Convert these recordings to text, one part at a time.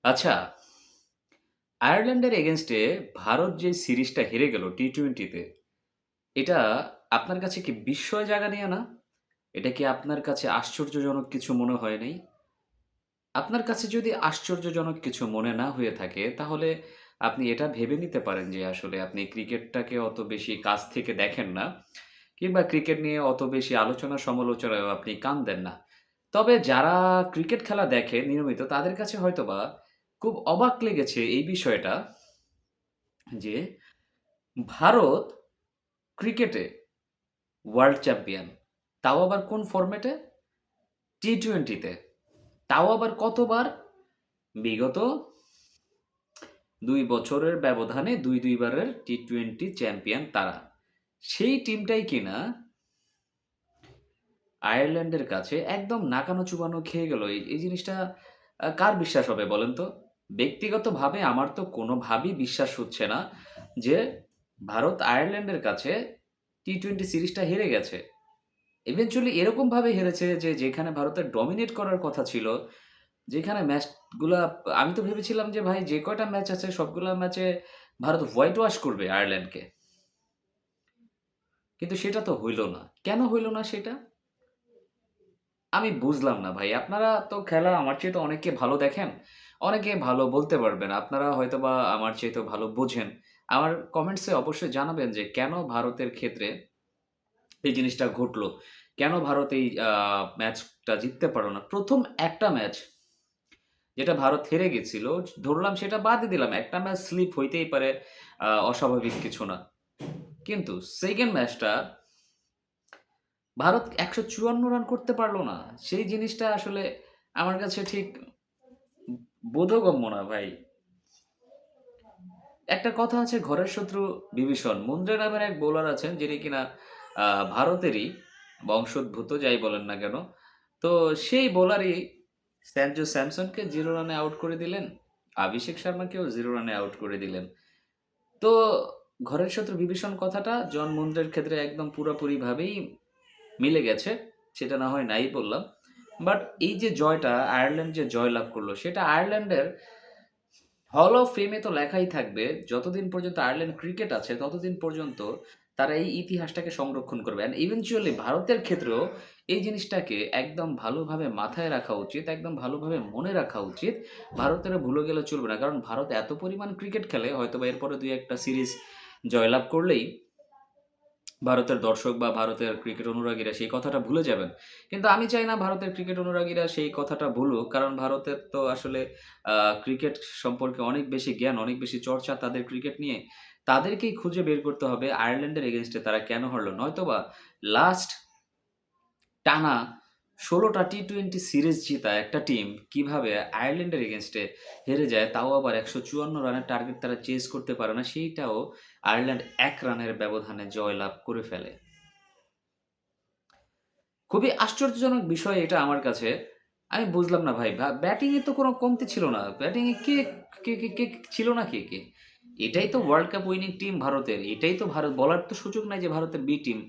আচ্ছা, আয়ারল্যান্ডের এগেইনস্টে ভারত যে সিরিজটা হেরে গেল টি-20 তে, এটা আপনার কাছে কি বিস্ময় জাগানিয়া না? এটা কি আপনার কাছে আশ্চর্যজনক কিছু মনে হয় নাই? আপনার কাছে যদি আশ্চর্যজনক কিছু মনে না হয়ে থাকে, তাহলে আপনি এটা ভেবে নিতে পারেন যে আসলে আপনি ক্রিকেটটাকে অত বেশি কাছ থেকে দেখেন না, কিংবা ক্রিকেট নিয়ে অত বেশি আলোচনা সমালোচনায়ও আপনি কান দেন না। তবে যারা ক্রিকেট খেলা দেখে নিয়মিত, তাদের কাছে হয়তোবা খুব অবাক লেগেছে এই বিষয়টা যে ভারত ক্রিকেটে ওয়ার্ল্ড চ্যাম্পিয়ন। তাও আবার কোন ফরম্যাটে? টি-20 তে। তাও আবার কতবার? বিগত ২ বছরের ব্যবধানে ২ বারের টি-20 চ্যাম্পিয়ন তারা। সেই টিমটাই কিনা আয়ারল্যান্ডের কাছে একদম নাকানো-চুবানো খেয়ে গেল। এই জিনিসটা কার বিশ্বাস হবে বলেন তো? ব্যক্তিগতভাবে আমার তো কোনোভাবেই বিশ্বাস হচ্ছে না যে ভারত আয়ারল্যান্ডের কাছে টি-20 সিরিজটা হেরে গেছে। ইভেনচুয়ালি এরকমভাবে হেরেছে যে যেখানে ভারতের ডমিনেট করার কথা ছিল, যেখানে ম্যাচগুলা আমি তো ভেবেছিলাম যে ভাই যে কয়টা ম্যাচ আছে সবগুলা ম্যাচে ভারত হোয়াইট ওয়াশ করবে আয়ারল্যান্ডকে। কিন্তু সেটা তো হইল না। কেন হইল না সেটা? আমি বুঝলাম না ভাই। আপনারা তো খেলা আমার চাইতে অনেকে ভালো দেখেন। অনেকে ভালো বলতে পারবেন। আপনারা হয়তোবা আমার চাইতেও ভালো বোঝেন। আমার কমেন্টসে অবশ্যই জানাবেন যে কেন ভারতের ক্ষেত্রে এই জিনিসটা ঘটলো? কেন ভারত এই ম্যাচটা জিততে পারল না? ১ম একটা ম্যাচ যেটা ভারত হেরে গেছিল, ধরলাম সেটা বাদই দিলাম। একটা ম্যাচ স্লিপ হইতেই পারে, অস্বাভাবিক কিছু না। কিন্তু 2nd ম্যাচটা ভারত ১৫৪ রান করতে পারল না। সেই জিনিসটা আসলে আমার কাছে ঠিক বোধগম্য না ভাই। একটা কথা আছে, ঘরের শত্রু বিভীষণ। মুন্দ্রা নামের এক বোলার আছেন যিনি কিনা আ ভারতেরই বংশোদ্ভূত, যাই বলেন না কেন। তো সেই বোলারই সঞ্জু স্যামসনকে 0 রানে আউট করে দিলেন। অভিষেক শর্মাকেও 0 রানে আউট করে দিলেন। তো ঘরের শত্রু বিভীষণ কথাটা জন মুন্দ্রার ক্ষেত্রে একদম পুরাপুরিভাবেই মিলে গেছে। সেটা না হয় নাই বললাম। বাট এই যে জয়টা, আয়ারল্যান্ড যে জয়লাভ করল, সেটা আয়ারল্যান্ডের হল অফ ফেমে তো লেখাই থাকবে। যতদিন পর্যন্ত আয়ারল্যান্ড ক্রিকেট আছে, ততদিন পর্যন্ত তারা এই ইতিহাসটাকে সংরক্ষণ করবে। অ্যান্ড ইভেনচুয়ালি ভারতের ক্ষেত্রেও এই জিনিসটাকে একদম ভালোভাবে মাথায় রাখা উচিত, একদম ভালোভাবে মনে রাখা উচিত। ভারতের ভুলে গেলে চলবে না। কারণ ভারত এত পরিমাণ ক্রিকেট খেলে, হয়তোবা এরপরে ২-১ টা সিরিজ জয়লাভ করলেই ভারতের দর্শক বা ভারতের ক্রিকেট অনুরাগীরা সেই কথাটা ভুলে যাবেন। কিন্তু আমি চাই না ভারতের ক্রিকেট অনুরাগীরা সেই কথাটা ভুলুক। কারণ ভারতের তো আসলে আ ক্রিকেট সম্পর্কে অনেক বেশি জ্ঞান, অনেক বেশি চর্চা তাদের ক্রিকেট নিয়ে। তাদেরকেই খুঁজে বের করতে হবে আয়ারল্যান্ডের এগেইনস্ট এ তারা কেন হারল? নয়তোবা লাস্ট টানা ১৬ টা টি-20 সিরিজ জিতা একটা টিম কিভাবে আয়ারল্যান্ডের এগেইনস্ট এ হেরে যায়, তাও আবার ১৫৪ রানের টার্গেট তারা চেজ করতে পারে না, সেইটাও আয়ারল্যান্ড ১ রানের ব্যবধানে জয়লাভ করে ফেলে। খুবই আশ্চর্যজনক বিষয় এটা আমার কাছে। আমি বুঝলাম না ভাই। ব্যাটিং এ তো কোনো কমতি ছিল না। ব্যাটিং এ কে ছিল না কে? এটাই তো ওয়ার্ল্ড কাপ উইনিং টিম ভারতের। এটাই তো ভারত, বলার তো সুযোগ নাই যে ভারতের বি টিম,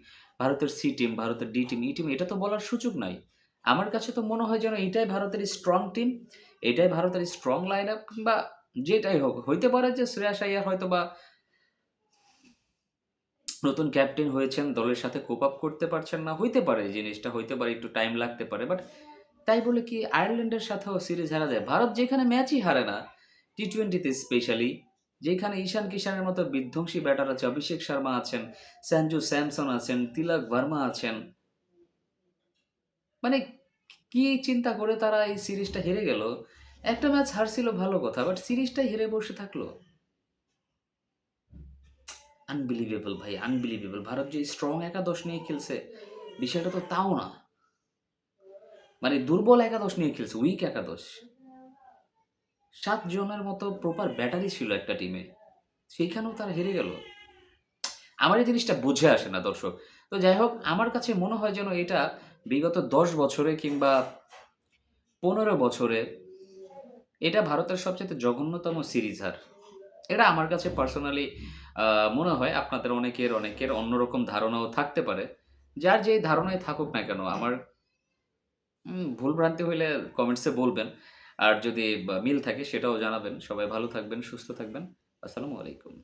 ভারতের সি টিম, ভারতের ডি টিম, ই টিম, এটা তো বলার সুযোগ নাই। আমার কাছে তো মনে হয় যেন এটাই ভারতের স্ট্রং টিম, এটাই ভারতের স্ট্রং লাইন আপ, কিংবা যেটাই হোক। হইতে পারে যে শ্রেয়াস আইয়ার হয়তোবা নতুন ক্যাপ্টেন হয়েছেন, দলের সাথে কোপ আপ করতে পারছেন না। হইতে পারে এই জিনিসটা, হইতে পারে একটু টাইম লাগতে পারে। বাট তাই বলে কি আয়ারল্যান্ডের সাথেও সিরিজ হারা যায়? ভারত যেখানে ম্যাচই হারে না, টি-20 তে স্পেশালি, যেখানে ঈশান কিষানের মতো বিধ্বংসী ব্যাটার আছে, অভিষেক শর্মা আছেন, সঞ্জু স্যামসন আছেন, তিলক ভার্মা আছেন। মানে কি চিন্তা করে তারা এই সিরিজটা হেরে গেল? একটা ম্যাচ হারছিল ভালো কথা, বাট সিরিজটাই হেরে বসে থাকলো। আনবিলিভেবল ভাই, আনবিলিভেবল। ভারত যে স্ট্রং একাদশ নিয়ে খেলছে, বিষয়টা তো তাও না। মানে দুর্বল একাদশ নিয়ে খেলছে, উইক একাদশ। ৭ জনের মতো প্রপার ব্যাটারি ছিল একটা টিমে। সেইখানেও তারা হেরে গেল। আমার এই জিনিসটা বুঝে আসে না দর্শক। তো যাই হোক, আমার কাছে মনে হয় যেন এটা বিগত ১০ বছরে কিংবা ১৫ বছরে এটা ভারতের সবচাইতে জঘন্যতম সিরিজ হার। এটা আমার কাছে পার্সোনালি মনে হয়। আপনাদের অনেকের অন্যরকম ধারণাও থাকতে পারে। যার যেই ধারণাই থাকুক না কেন, আমার ভুল ভ্রান্তি হইলে কমেন্টসে বলবেন। আর যদি মিল থাকে সেটাও জানাবেন। সবাই ভালো থাকবেন, সুস্থ থাকবেন। আসসালামু আলাইকুম।